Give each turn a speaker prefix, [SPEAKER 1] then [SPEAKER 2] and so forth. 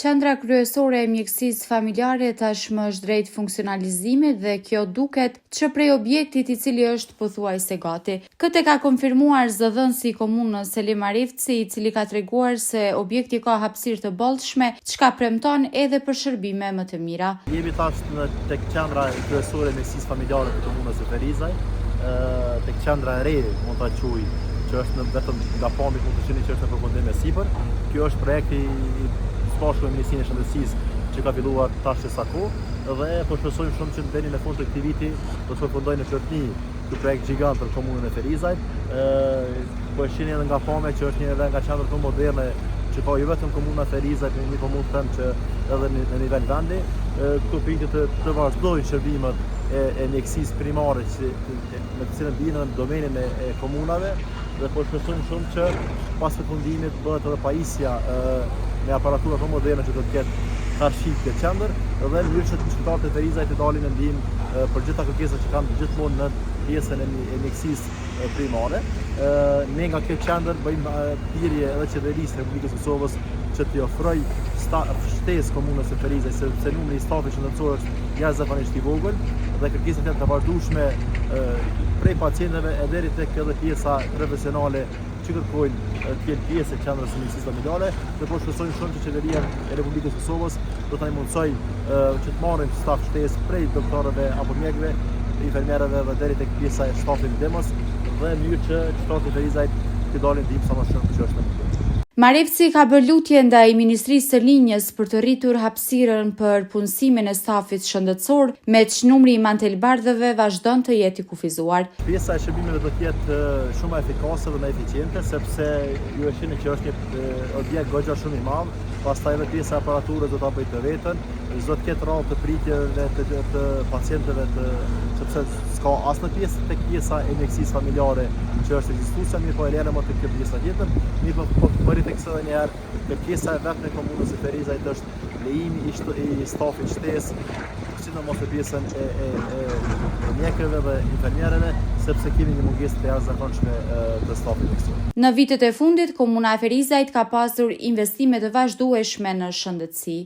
[SPEAKER 1] Qendra kryesore e mjekësisë familjare tashmë është drejt funksionalizimit dhe kjo duket që prej objektit i cili është pothuajse gati. Këtë ka konfirmuar zëdhënësi i komunës Selim Arifci, i cili ka treguar se objekti ka hapësirë të bollshme, çka premton edhe për shërbime më të mira.
[SPEAKER 2] Jemi tash tek qendra kryesore e mjekësisë familjare të komunës së Ferizaj, tek qendra e re, mund ta quaj, që është vetëm nga pambi mund të shihni që është në përfundim me sipër. Kjo është projekti bashkë me Ministrinë e Shëndetësisë që ka filluar tash sa kohë dhe po shpresojmë shumë që deri në fund të këtij viti do të përfundojë në plotësi ky projekt gjigant për komunën e Ferizajt. Po shihni edhe nga pamja që është një edhe nga qendrat më moderne që ka jo vetëm komuna Ferizajt, po mund të them që edhe në nivel vendi, këtu pritet të vazhdojnë shërbimet e mjekësisë primare me të cilën vijnë në domenin e komunave dhe po shpresojmë shumë që pas përfundimit bëhet edhe pajisja me aparatura të moderne që do të ketë karshik të qendër dhe në mënyrë që qytetarët e Ferizajt të dalin në ndihmë për gjitha kërkesat që kanë gjithmonë në pjesën e mjekësisë primare. Ne nga kjo qendër bëjmë thirrje edhe qeverisë së Republikës së Kosovës që t'i ofroj shtesë komunës së Ferizajt sepse numri i stafit shëndetësor është jashtëzakonisht i vogël dhe kërkesat janë të vazhdueshme prej pacientëve e deri tek edhe pjesa profesionale që kërkojnë të jenë pjesë e qendrës së mjekësisë familjare dhe po shpresojmë shumë që qeveria e Republikës së Kosovës do ta mundsoj që të marrin staf shtesë prej doktorëve apo mjekëve, infermierëve dhe deri tek pjesa e stafit demos dhe në mënyrë që qytetarët e Ferizajt të dalin ndihmë sa më shumë që është në
[SPEAKER 1] Arifci ka bërë lutje ndaj Ministrisë së Linjës për të rritur hapësirën për punësimin e stafit shëndetësor, me që numri i mantelbardhëve vazhdon të jetë i kufizuar.
[SPEAKER 2] Pjesa e shërbimeve do të jetë shumë më efikase dhe më eficiente, sepse ju e shihni që është një objekt goxha shumë i madh, pastaj edhe pjesa e aparaturës do ta bëjë të vetën, do të ketë rradhë të pritjeve të pacientëve sepse s'ka asnjë pjesë tek pjesa e mjekësisë familjare që është ekzistuese, mirë po e lënë më tek kjo pjesa tjetër, mirë po bëri tek së një herë tek pjesa e vetme e komunës së Ferizajt është lejimi i stafit shtesë, sidomos në pjesën e mjekëve dhe infermierëve, sepse kemi një mungesë të jashtëzakonshme të stafit mjekësor.
[SPEAKER 1] Në vitet e fundit, komuna e Ferizajt ka pasur investime të vazhdueshme në shëndetësi.